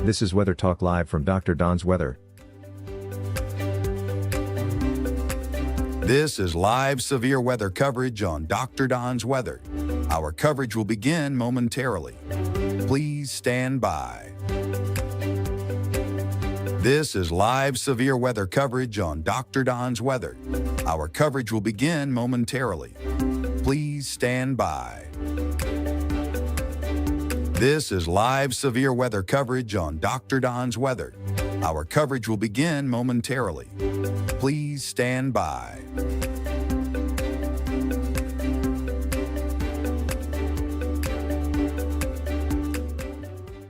This is Weather Talk Live from Dr. Don's Weather. This is live severe weather coverage on Dr. Don's Weather. Our coverage will begin momentarily. Please stand by. This is live severe weather coverage on Dr. Don's Weather. Our coverage will begin momentarily. Please stand by. This is live severe weather coverage on Dr. Don's Weather. Our coverage will begin momentarily. Please stand by.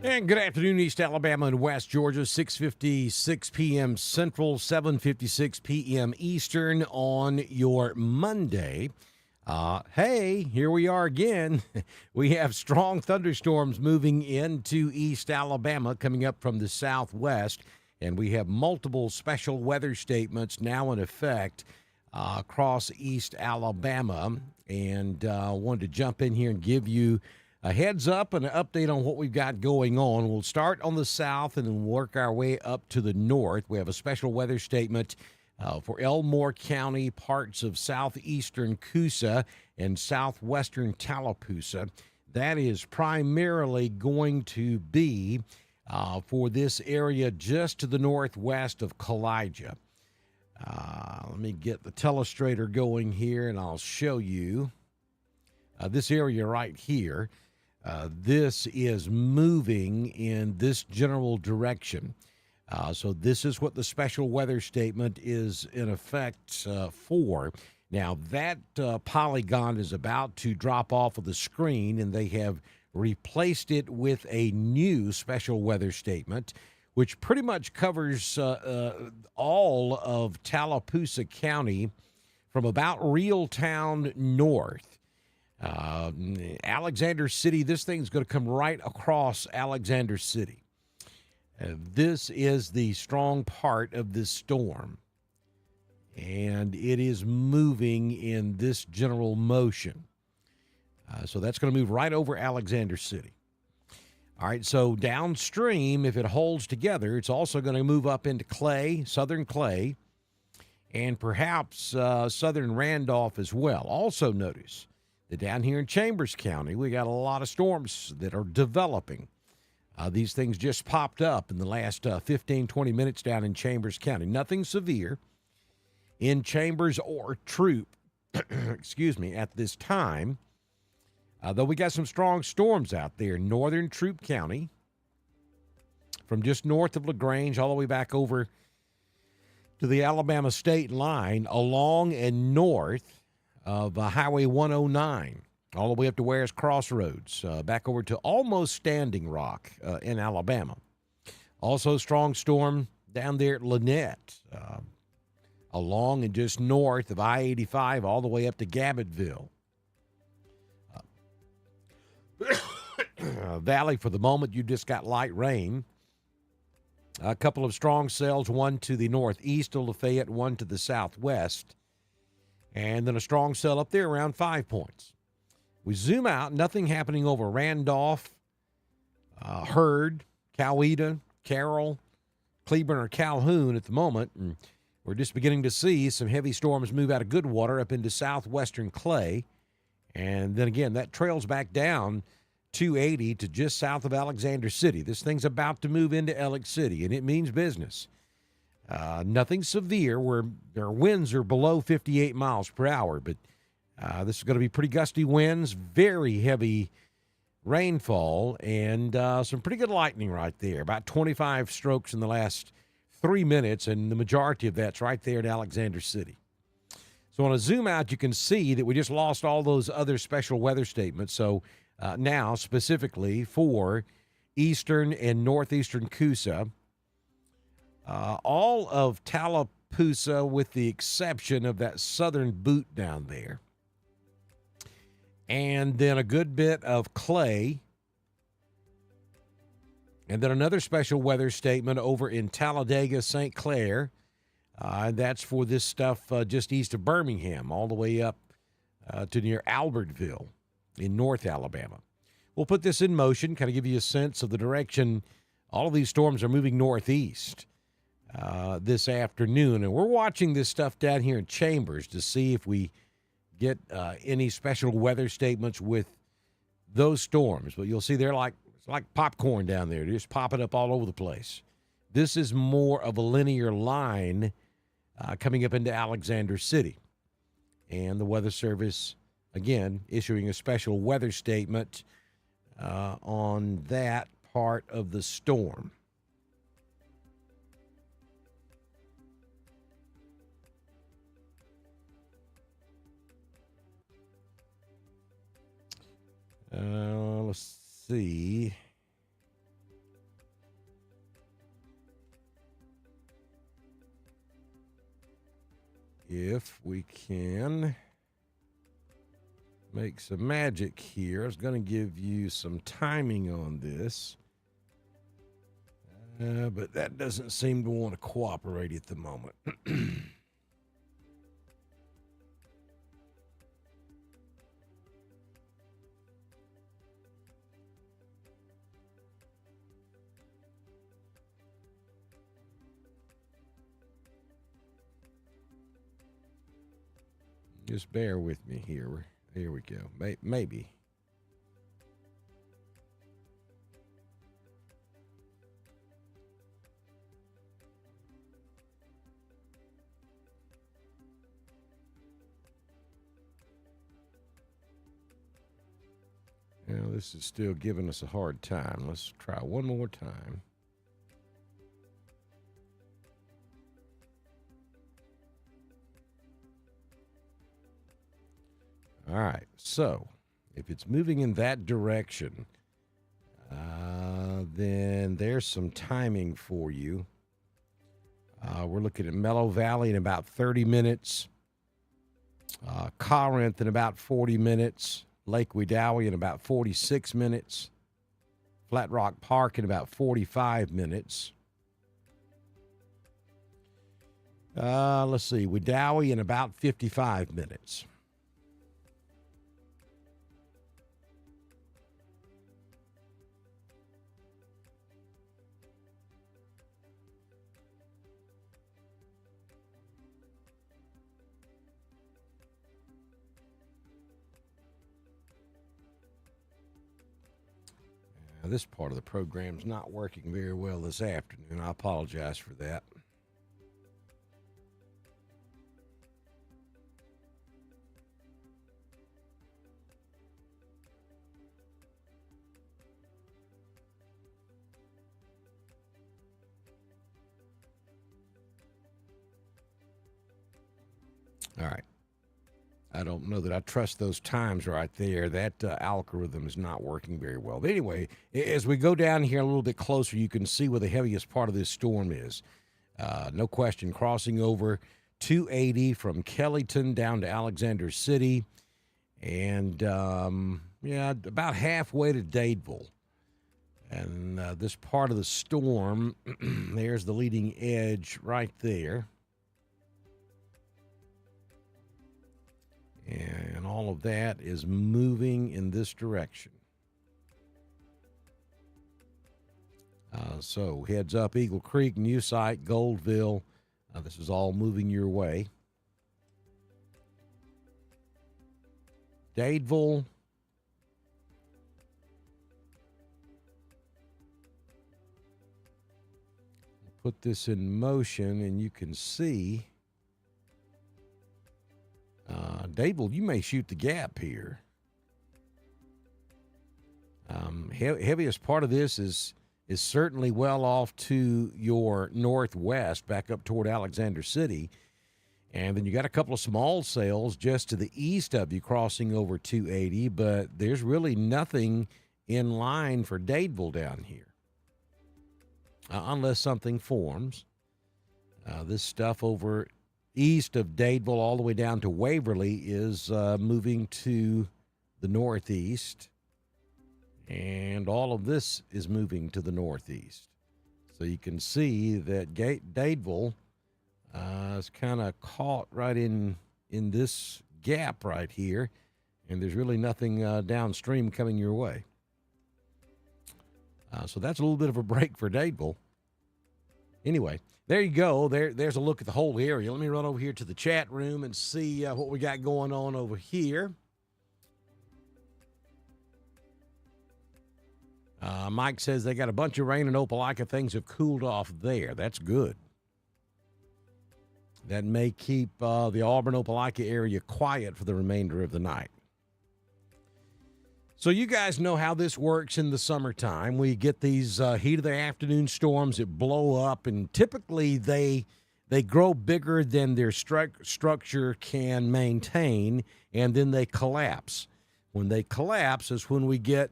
And good afternoon, East Alabama and West Georgia, 6:56 p.m. Central, 7:56 p.m. Eastern on your Monday. Hey, here we are again. We have strong thunderstorms moving into East Alabama coming up from the southwest, and we have multiple special weather statements now in effect across East Alabama. And I wanted to jump in here and give you a heads up and an update on what we've got going on. We'll start on the south and then work our way up to the north. We have a special weather statement for Elmore County, parts of southeastern Coosa and southwestern Tallapoosa. That is primarily going to be for this area just to the northwest of Kalijah. Let me get the telestrator going here, and I'll show you this area right here. This is moving in this general direction. So this is what the special weather statement is in effect for. Now, that polygon is about to drop off of the screen, and they have replaced it with a new special weather statement, which pretty much covers all of Tallapoosa County from about Reeltown north. Alexander City, this thing's going to come right across Alexander City. This is the strong part of this storm, and it is moving in this general motion. So that's going to move right over Alexander City. All right, so downstream, if it holds together, it's also going to move up into Clay, southern Clay, and perhaps southern Randolph as well. Also notice that down here in Chambers County, we got a lot of storms that are developing. These things just popped up in the last 15, 20 minutes down in Chambers County. Nothing severe in Chambers or Troop, excuse me, at this time. Though we got some strong storms out there in northern Troop County, from just north of LaGrange all the way back over to the Alabama state line, along and north of Highway 109. All the way up to Ware's Crossroads, back over to almost Standing Rock in Alabama. Also, strong storm down there at Lynette, along and just north of I-85, all the way up to Gabbettville. Valley, for the moment, you just got light rain. A couple of strong cells, one to the northeast of Lafayette, one to the southwest. And then a strong cell up there around 5 points. We zoom out, nothing happening over Randolph, Hurd, Coweta, Carroll, Cleburne, or Calhoun at the moment. And we're just beginning to see some heavy storms move out of Goodwater up into southwestern Clay. And then again, that trails back down 280 to just south of Alexander City. This thing's about to move into Alex City, and it means business. Nothing severe where their winds are below 58 miles per hour, but this is going to be pretty gusty winds, very heavy rainfall, and some pretty good lightning right there. About 25 strokes in the last 3 minutes, and the majority of that's right there in Alexander City. So on a zoom out, you can see that we just lost all those other special weather statements. So now, specifically for eastern and northeastern Coosa, all of Tallapoosa with the exception of that southern boot down there, and then a good bit of Clay, and then another special weather statement over in Talladega, St. Clair. That's for this stuff just east of Birmingham, all the way up to near Albertville in North Alabama. We'll put this in motion, kind of give you a sense of the direction all of these storms are moving northeast this afternoon. And we're watching this stuff down here in Chambers to see if we get any special weather statements with those storms. But you'll see it's like popcorn down there. They're just popping up all over the place. This is more of a linear line coming up into Alexander City. And the Weather Service, again, issuing a special weather statement on that part of the storm. Let's see. If we can make some magic here. I was going to give you some timing on this, but that doesn't seem to want to cooperate at the moment. Just bear with me here. Here we go. Maybe. Now, this is still giving us a hard time. Let's try one more time. All right, so if it's moving in that direction, then there's some timing for you. We're looking at Mellow Valley in about 30 minutes, Corinth in about 40 minutes, Lake Wedowee in about 46 minutes, Flat Rock Park in about 45 minutes. Let's see, Wedowee in about 55 minutes. Now, this part of the program's not working very well this afternoon. I apologize for that. All right. I don't know that I trust those times right there. That algorithm is not working very well. But anyway, as we go down here a little bit closer, you can see where the heaviest part of this storm is. No question, crossing over 280 from Kellyton down to Alexander City, and about halfway to Dadeville. And this part of the storm, there's the leading edge right there. And all of that is moving in this direction. So heads up, Eagle Creek, New Site, Goldville. This is all moving your way. Dadeville. Put this in motion, and you can see Dadeville, you may shoot the gap here. Heaviest part of this is certainly well off to your northwest, back up toward Alexander City. And then you got a couple of small sails just to the east of you crossing over 280, but there's really nothing in line for Dadeville down here. Unless something forms. This stuff over east of Dadeville all the way down to Waverly is moving to the northeast, and all of this is moving to the northeast. So you can see that Dadeville is kind of caught right in this gap right here, and there's really nothing downstream coming your way. So that's a little bit of a break for Dadeville. Anyway, there you go. There's a look at the whole area. Let me run over here to the chat room and see what we got going on over here. Mike says they got a bunch of rain in Opelika. Things have cooled off there. That's good. That may keep the Auburn-Opelika area quiet for the remainder of the night. So you guys know how this works in the summertime. We get these heat of the afternoon storms that blow up, and typically they grow bigger than their structure can maintain, and then they collapse. When they collapse is when we get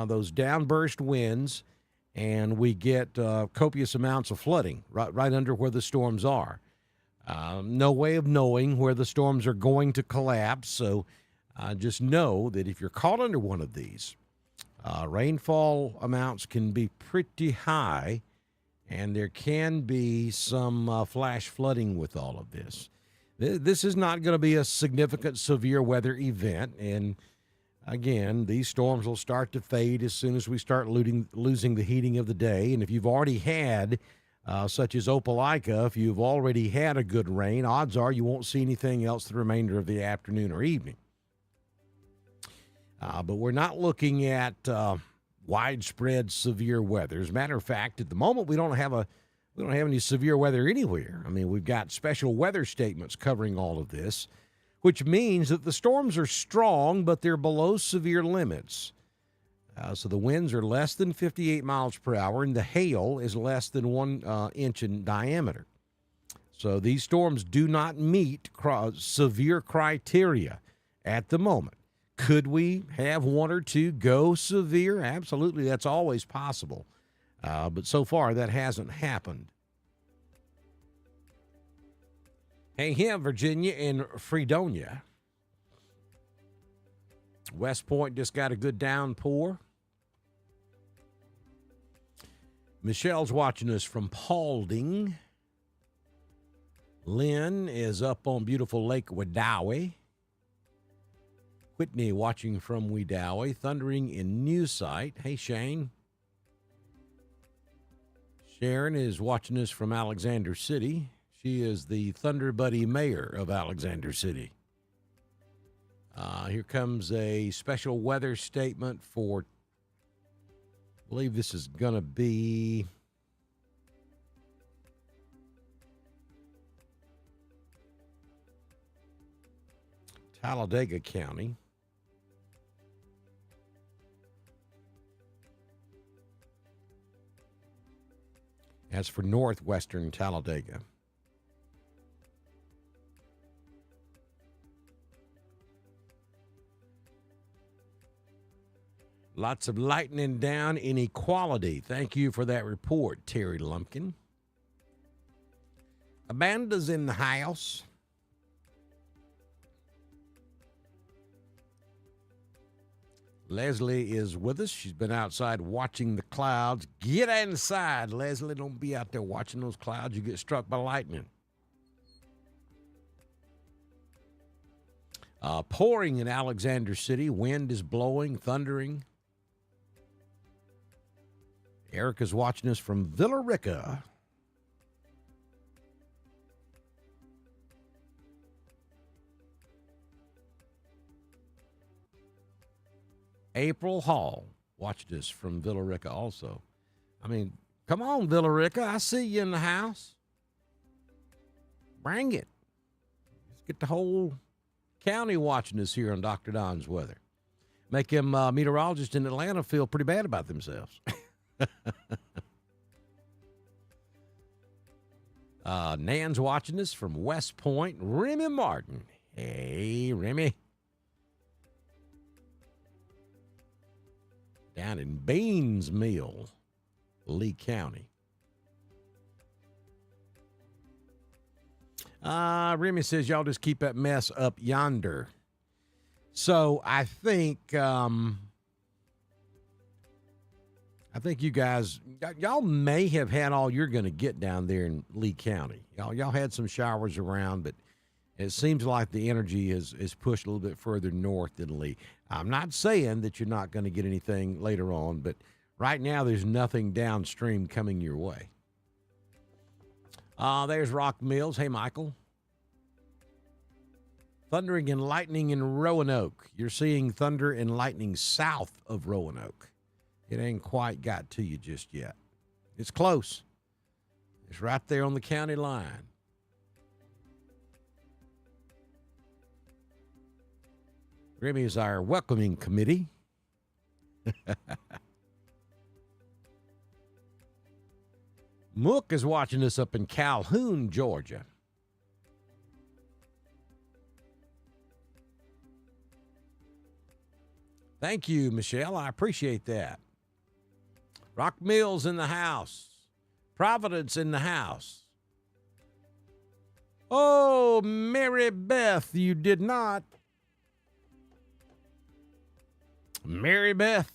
those downburst winds, and we get copious amounts of flooding right under where the storms are. No way of knowing where the storms are going to collapse, so just know that if you're caught under one of these, rainfall amounts can be pretty high, and there can be some flash flooding with all of this. This is not going to be a significant severe weather event, and again, these storms will start to fade as soon as we start losing the heating of the day. And if you've already had, such as Opelika, if you've already had a good rain, odds are you won't see anything else the remainder of the afternoon or evening. But we're not looking at widespread severe weather. As a matter of fact, at the moment, we don't have any severe weather anywhere. I mean, we've got special weather statements covering all of this, which means that the storms are strong, but they're below severe limits. So the winds are less than 58 miles per hour, and the hail is less than 1 inch in diameter. So these storms do not meet severe criteria at the moment. Could we have one or two go severe? Absolutely, that's always possible. But so far, that hasn't happened. Hey, here, Virginia and Fredonia. West Point just got a good downpour. Michelle's watching us from Paulding. Lynn is up on beautiful Lake Wedowee. Whitney watching from Wedowee. Thundering in New Site. Hey, Shane. Sharon is watching us from Alexander City. She is the Thunder Buddy mayor of Alexander City. Here comes a special weather statement for, I believe this is going to be Talladega County. As for northwestern Talladega. Lots of lightning down in Equality. Thank you for that report, Terry Lumpkin. Amanda's in the house. Leslie is with us. She's been outside watching the clouds. Get inside, Leslie. Don't be out there watching those clouds. You get struck by lightning. Pouring in Alexander City. Wind is blowing, thundering. Erica's watching us from Villa Rica. April Hall watched us from Villa Rica also. I mean, come on, Villa Rica. I see you in the house. Bring it. Let's get the whole county watching us here on Dr. Don's Weather. Make them meteorologists in Atlanta feel pretty bad about themselves. Nan's watching us from West Point. Remy Martin. Hey, Remy. Down in Beans Mill, Lee County. Remy says, y'all just keep that mess up yonder. So I think you guys, y'all may have had all you're going to get down there in Lee County. Y'all had some showers around, but it seems like the energy is pushed a little bit further north than Lee. I'm not saying that you're not going to get anything later on, but Right now, there's nothing downstream coming your way. There's Rock Mills. Hey, Michael. Thundering and lightning in Roanoke. You're seeing thunder and lightning south of Roanoke. It ain't quite got to you just yet. It's close. It's right there on the county line. Grimmy is our welcoming committee. Mook is watching us up in Calhoun, Georgia. Thank you, Michelle. I appreciate that. Rock Mills in the house. Providence in the house. Oh, Mary Beth, you did not. Mary Beth,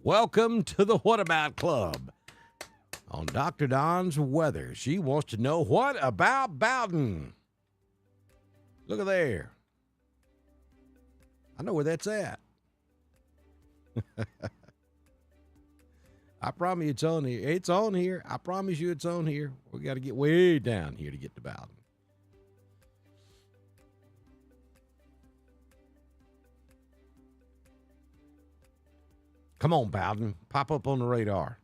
welcome to the What About Club. On Dr. Don's weather, she wants to know, what about Bowden? Look at there. I know where that's at. I promise you it's on here. It's on here. I promise you it's on here. We got to get way down here to get to Bowden. Come on, Bowden. Pop up on the radar.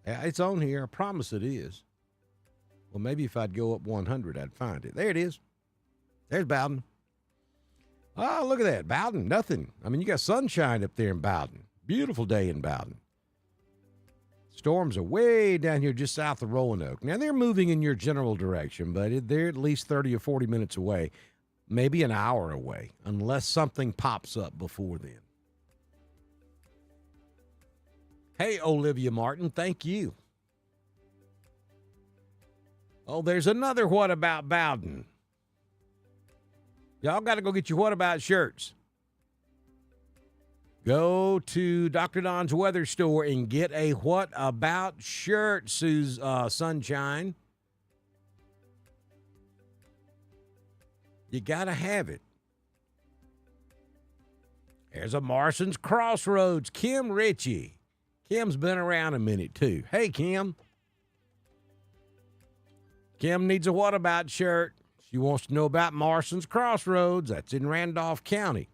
Yeah, it's on here. I promise it is. Well, maybe if I'd go up 100, I'd find it. There it is. There's Bowden. Oh, look at that. Bowden, nothing. I mean, you got sunshine up there in Bowden. Beautiful day in Bowden. Storms are way down here just south of Roanoke. Now, they're moving in your general direction, but they're at least 30 or 40 minutes away, maybe an hour away, unless something pops up before then. Hey, Olivia Martin, thank you. Oh, there's another What About Bowden. Y'all got to go get your What About shirts. Go to Dr. Don's Weather Store and get a What About shirt, Sunshine. You got to have it. There's a Marston's Crossroads. Kim Ritchie. Kim's been around a minute, too. Hey, Kim. Kim needs a What About shirt. She wants to know about Marston's Crossroads. That's in Randolph County.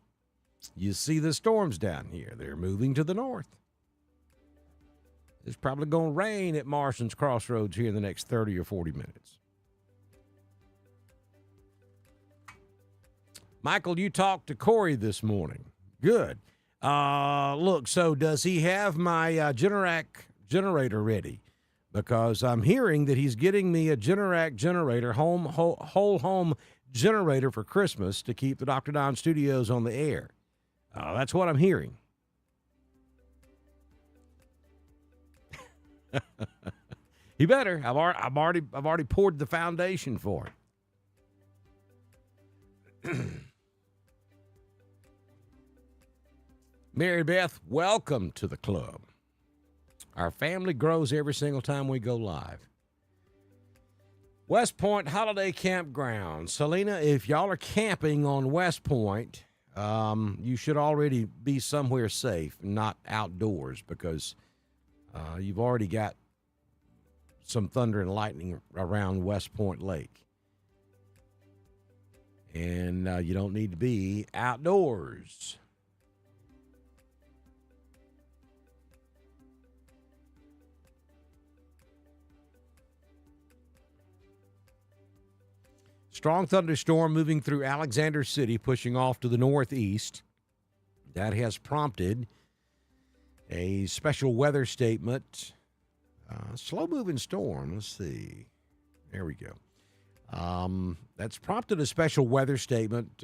You see the storms down here. They're moving to the north. It's probably going to rain at Marston's Crossroads here in the next 30 or 40 minutes. Michael, you talked to Corey this morning. Good. Look, so does he have my Generac generator ready? Because I'm hearing that he's getting me a Generac generator, whole home generator for Christmas to keep the Dr. Don Studios on the air. That's what I'm hearing. He better. I've already poured the foundation for it. Mary Beth, welcome to the club. Our family grows every single time we go live. West Point Holiday Campground. Selena, if y'all are camping on West Point, you should already be somewhere safe, not outdoors, because you've already got some thunder and lightning around West Point Lake. And you don't need to be outdoors. Strong thunderstorm moving through Alexander City, pushing off to the northeast. That has prompted a special weather statement. Slow-moving storm. Let's see. There we go. That's prompted a special weather statement.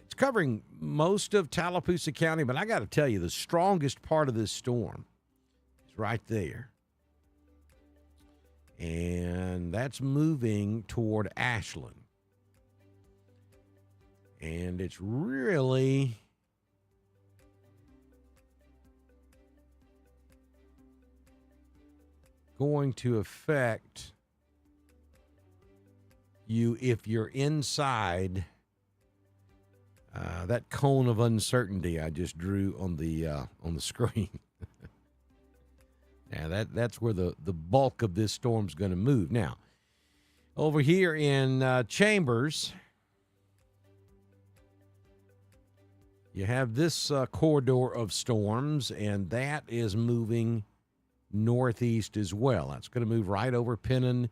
It's covering most of Tallapoosa County, but I got to tell you, the strongest part of this storm is right there. And that's moving toward Ashland. And it's really going to affect you if you're inside that cone of uncertainty I just drew on the screen. Yeah, that's where the bulk of this storm's going to move. Now, over here in Chambers, you have this corridor of storms, and that is moving northeast as well. That's going to move right over Pennon,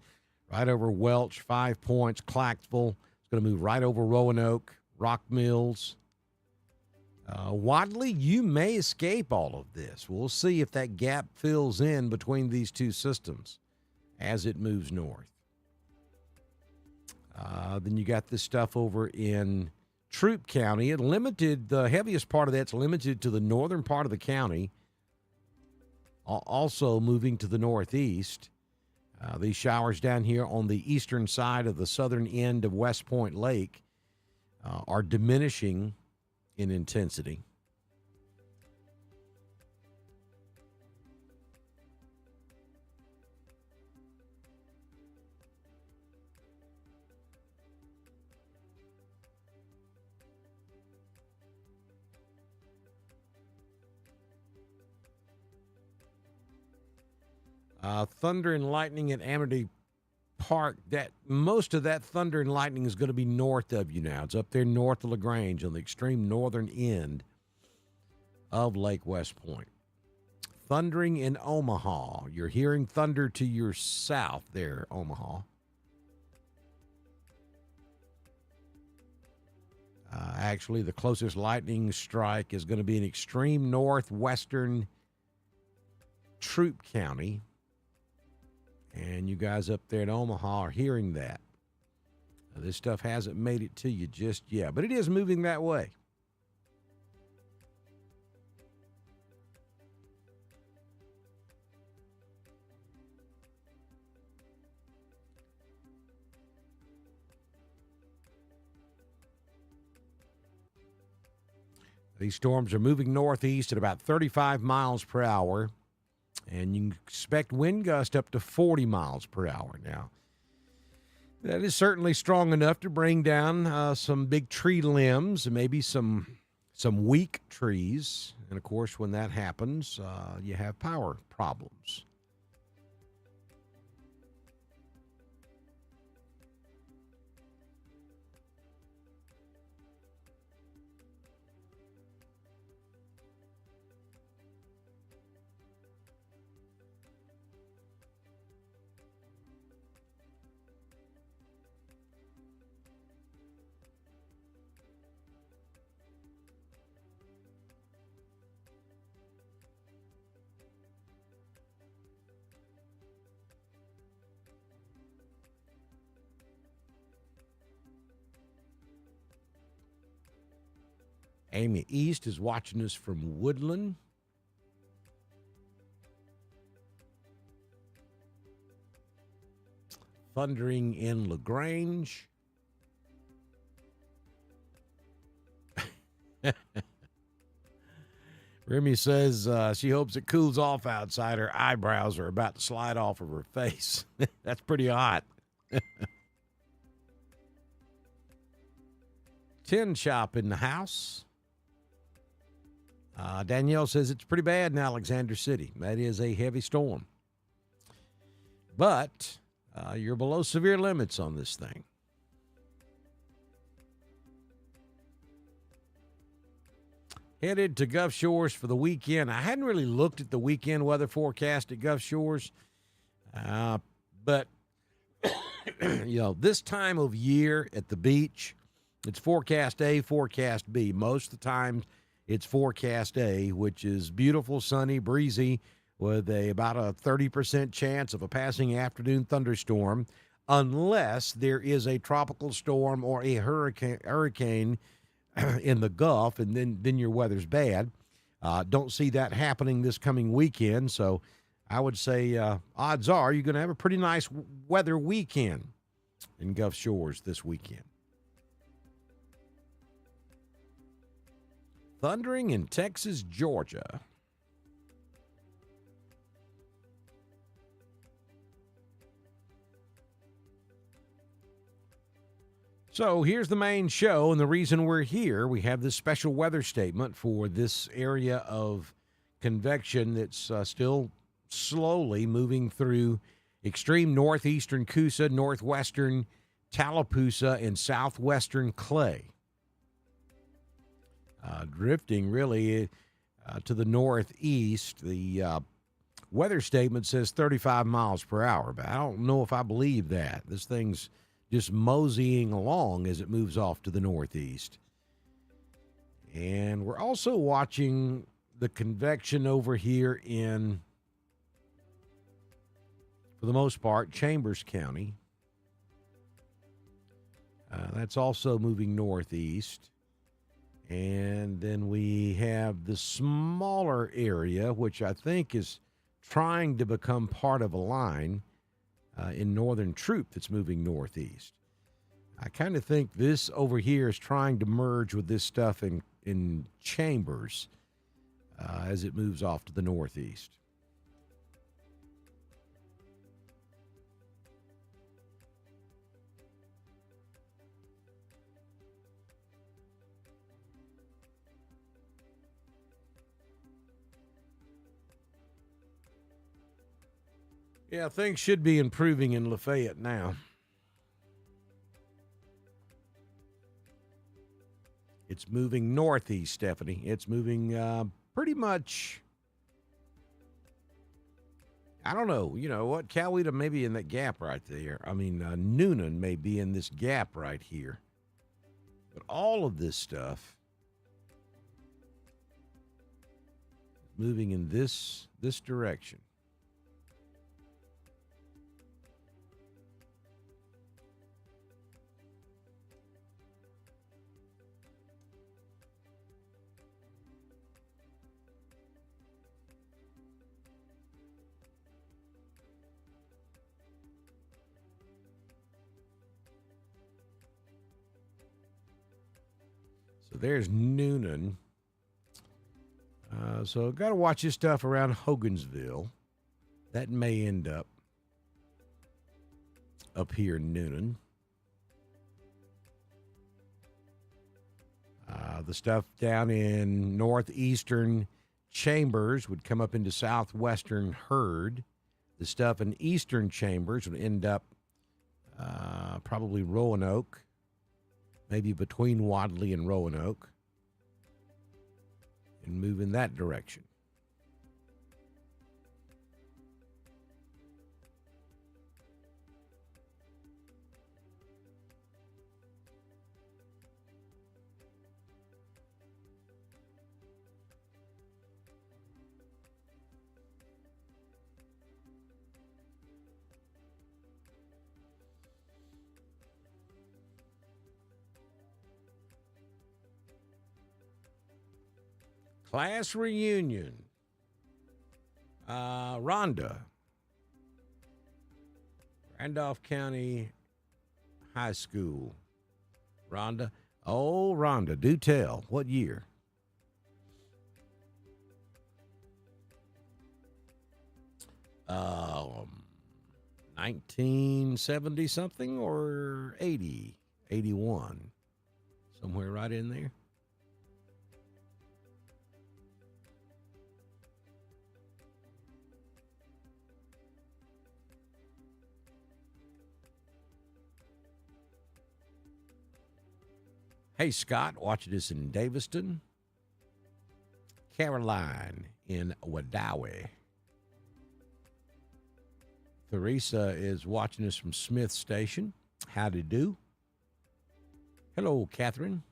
right over Welch, 5 Points, Clarksville. It's going to move right over Roanoke, Rock Mills. Wadley, you may escape all of this. We'll see if that gap fills in between these two systems as it moves north. Then you got this stuff over in Troup County. The heaviest part of that's limited to the northern part of the county, also moving to the northeast. These showers down here on the eastern side of the southern end of West Point Lake are diminishing in intensity. Thunder and lightning at Amity Park. Most of that thunder and lightning is going to be north of you now. It's up there north of LaGrange on the extreme northern end of Lake West Point. Thundering in Omaha. You're hearing thunder to your south there, Omaha. Actually, the closest lightning strike is going to be in extreme northwestern Troup County. And you guys up there in Omaha are hearing that. Now, this stuff hasn't made it to you just yet, but it is moving that way. These storms are moving northeast at about 35 miles per hour. And you can expect wind gusts up to 40 miles per hour now. That is certainly strong enough to bring down some big tree limbs and maybe some weak trees. And, of course, when that happens, you have power problems. Amy East is watching us from Woodland. Thundering in LaGrange. Remy says she hopes it cools off outside. Her eyebrows are about to slide off of her face. That's pretty hot. Tin shop in the house. Danielle says it's pretty bad in Alexander City. That is a heavy storm. But you're below severe limits on this thing. Headed to Gulf Shores for the weekend. I hadn't really looked at the weekend weather forecast at Gulf Shores. But, this time of year at the beach, it's forecast A, forecast B. Most of the time, it's forecast A, which is beautiful, sunny, breezy, with about a 30% chance of a passing afternoon thunderstorm, unless there is a tropical storm or a hurricane in the Gulf, and then your weather's bad. Don't see that happening this coming weekend, so I would say odds are you're going to have a pretty nice weather weekend in Gulf Shores this weekend. Thundering in Texas, Georgia. So here's the main show, and the reason we're here. We have this special weather statement for this area of convection that's still slowly moving through extreme northeastern Coosa, northwestern Tallapoosa, and southwestern Clay. Drifting really to the northeast. The weather statement says 35 miles per hour, but I don't know if I believe that. This thing's just moseying along as it moves off to the northeast. And we're also watching the convection over here in, for the most part, Chambers County. That's also moving northeast. And then we have the smaller area, which I think is trying to become part of a line in northern Troop that's moving northeast. I kind of think this over here is trying to merge with this stuff in Chambers as it moves off to the northeast. Yeah, things should be improving in Lafayette now. It's moving northeast, Stephanie. It's moving pretty much, I don't know, you know what, Coweta may be in that gap right there. I mean, Noonan may be in this gap right here. But all of this stuff moving in this direction. So there's Noonan. So got to watch this stuff around Hogansville. That may end up here in Noonan. The stuff down in northeastern Chambers would come up into southwestern Hurd. The stuff in eastern Chambers would end up probably Roanoke. Maybe between Wadley and Roanoke, and move in that direction. Class reunion. Rhonda. Randolph County High School. Rhonda. Oh, Rhonda, do tell. What year? Um, 1970 something or 80, 81. Somewhere right in there. Hey, Scott, watching us in Daviston. Caroline in Wadawi. Theresa is watching us from Smith Station. Howdy do. Hello, Catherine.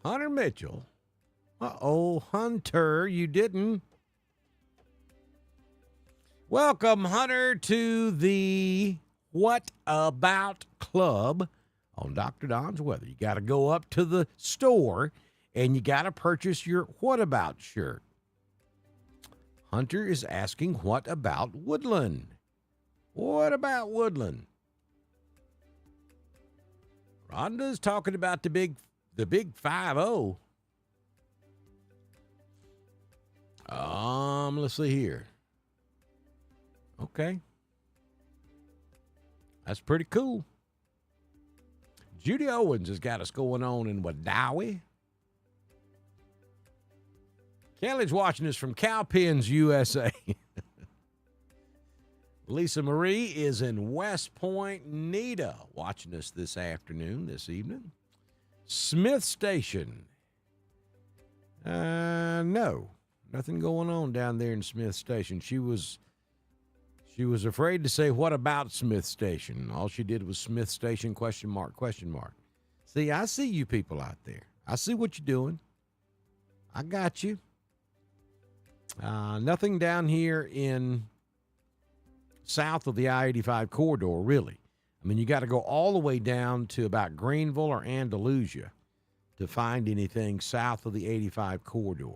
Hunter Mitchell. Uh-oh, Hunter, you didn't. Welcome, Hunter, to the What About Club on Dr. Don's Weather. You got to go up to the store and you got to purchase your What About shirt. Hunter is asking, what about Woodland? What about Woodland? Rhonda's talking about the big 5-0. Let's see here. Okay. That's pretty cool. Judy Owens has got us going on in Wadawi. Kelly's watching us from Cowpens, USA. Lisa Marie is in West Point, Nita, watching us this evening. Smith Station. No, nothing going on down there in Smith Station. She was afraid to say, what about Smith Station? All she did was Smith Station, question mark, question mark. See, I see you people out there. I see what you're doing. I got you. Nothing down here in south of the I-85 corridor, really. I mean, you got to go all the way down to about Greenville or Andalusia to find anything south of the 85 corridor.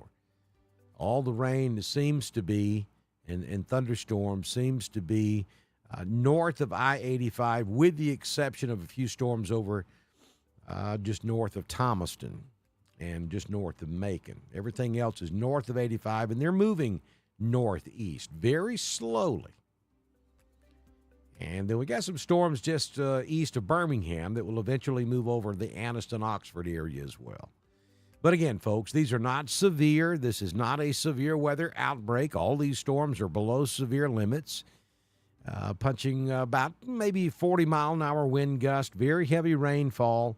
All the rain seems to be, and thunderstorms seems to be north of I-85, with the exception of a few storms over just north of Thomaston and just north of Macon. Everything else is north of 85, and they're moving northeast very slowly. And then we got some storms just east of Birmingham that will eventually move over the Anniston-Oxford area as well. But again, folks, these are not severe. This is not a severe weather outbreak. All these storms are below severe limits, punching about maybe 40-mile-an-hour wind gust, very heavy rainfall,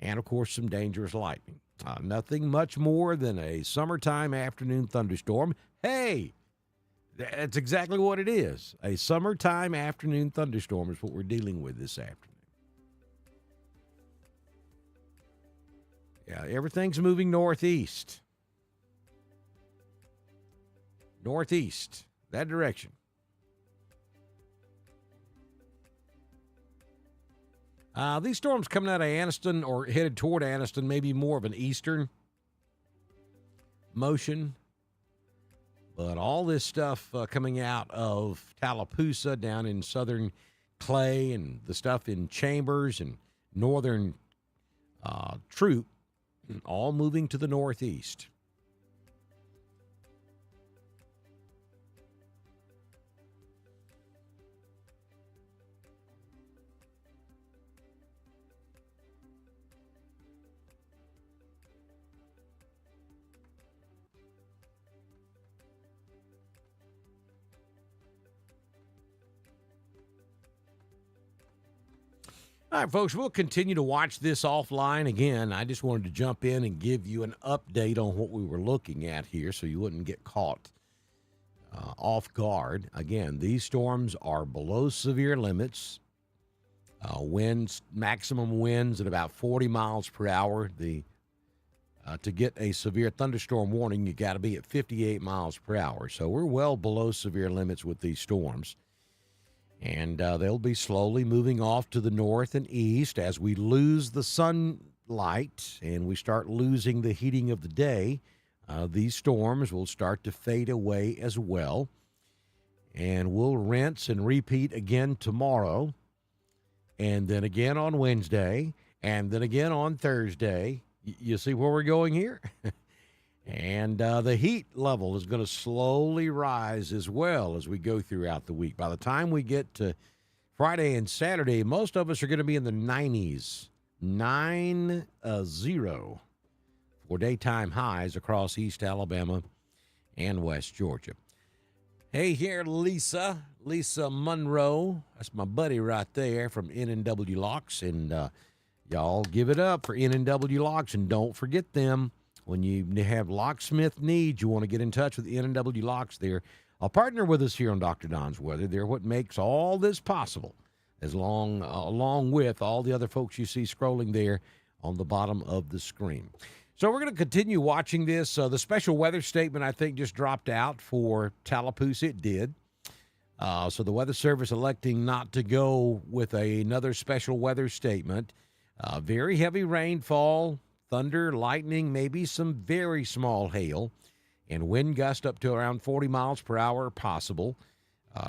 and, of course, some dangerous lightning. Nothing much more than a summertime afternoon thunderstorm. Hey! That's exactly what it is. A summertime afternoon thunderstorm is what we're dealing with this afternoon. Yeah, everything's moving northeast. Northeast, that direction. These storms coming out of Anniston or headed toward Anniston may be more of an eastern motion. But all this stuff coming out of Tallapoosa down in southern Clay and the stuff in Chambers and northern Troop, all moving to the northeast. All right, folks, we'll continue to watch this offline. Again, I just wanted to jump in and give you an update on what we were looking at here so you wouldn't get caught off guard. Again, these storms are below severe limits. Winds, maximum winds at about 40 miles per hour. To get a severe thunderstorm warning, you got to be at 58 miles per hour. So we're well below severe limits with these storms. And they'll be slowly moving off to the north and east as we lose the sunlight and we start losing the heating of the day. These storms will start to fade away as well. And we'll rinse and repeat again tomorrow, and then again on Wednesday, and then again on Thursday. You see where we're going here? And the heat level is going to slowly rise as well as we go throughout the week. By the time we get to Friday and Saturday, most of us are going to be in the 90s, 90 for daytime highs across East Alabama and West Georgia. Hey, here, Lisa Monroe. That's my buddy right there from N&W Locks. And y'all give it up for N&W Locks, and don't forget them. When you have locksmith needs, you want to get in touch with N&W Locks there. I'll partner with us here on Dr. Don's Weather. They're what makes all this possible, along with all the other folks you see scrolling there on the bottom of the screen. So we're going to continue watching this. The special weather statement, I think, just dropped out for Tallapoosa. It did. So the Weather Service electing not to go with another special weather statement. Very heavy rainfall, thunder, lightning, maybe some very small hail, and wind gust up to around 40 miles per hour possible.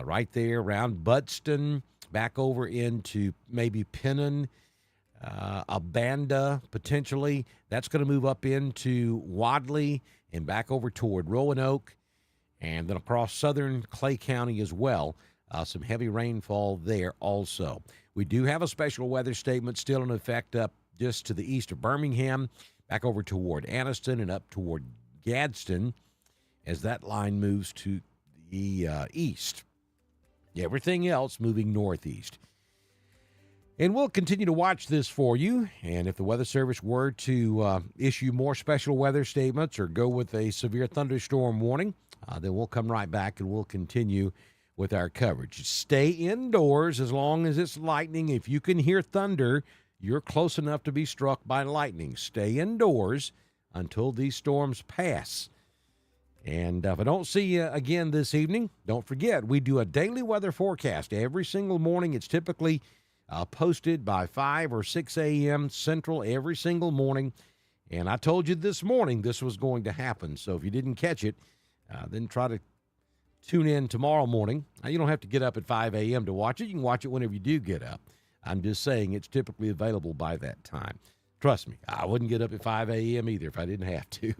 Right there around Budston, back over into maybe Pennon, Abanda potentially. That's going to move up into Wadley and back over toward Roanoke, and then across southern Clay County as well. Some heavy rainfall there also. We do have a special weather statement still in effect up just to the east of Birmingham, back over toward Anniston and up toward Gadsden as that line moves to the east. Everything else moving northeast. And we'll continue to watch this for you. And if the Weather Service were to issue more special weather statements or go with a severe thunderstorm warning, then we'll come right back and we'll continue with our coverage. Stay indoors as long as it's lightning. If you can hear thunder, you're close enough to be struck by lightning. Stay indoors until these storms pass. And if I don't see you again this evening, don't forget, we do a daily weather forecast every single morning. It's typically posted by 5 or 6 a.m. Central every single morning. And I told you this morning this was going to happen. So if you didn't catch it, then try to tune in tomorrow morning. Now, you don't have to get up at 5 a.m. to watch it. You can watch it whenever you do get up. I'm just saying it's typically available by that time. Trust me, I wouldn't get up at 5 a.m. either if I didn't have to.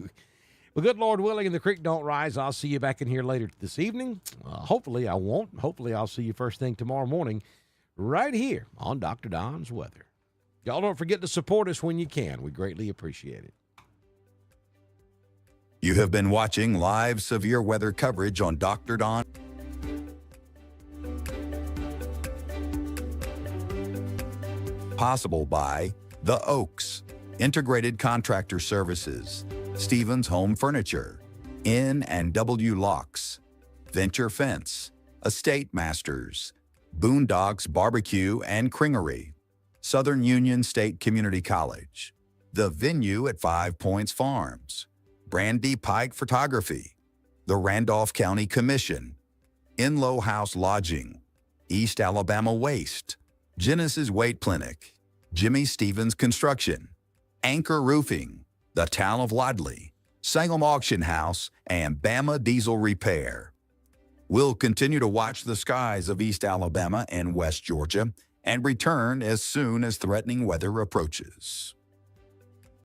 Well, good Lord willing, and the creek don't rise, I'll see you back in here later this evening. Hopefully I won't. Hopefully I'll see you first thing tomorrow morning right here on Dr. Don's Weather. Y'all don't forget to support us when you can. We greatly appreciate it. You have been watching live severe weather coverage on Dr. Don. Possible by The Oaks, Integrated Contractor Services, Stevens Home Furniture, N&W Locks, Venture Fence, Estate Masters, Boondocks Barbecue and Cringery, Southern Union State Community College, The Venue at 5 Points Farms, Brandy Pike Photography, the Randolph County Commission, Inlow House Lodging, East Alabama Waste, Genesis Weight Clinic, Jimmy Stevens Construction, Anchor Roofing, the Town of Wadley, Salem Auction House, and Bama Diesel Repair. We'll continue to watch the skies of East Alabama and West Georgia and return as soon as threatening weather approaches.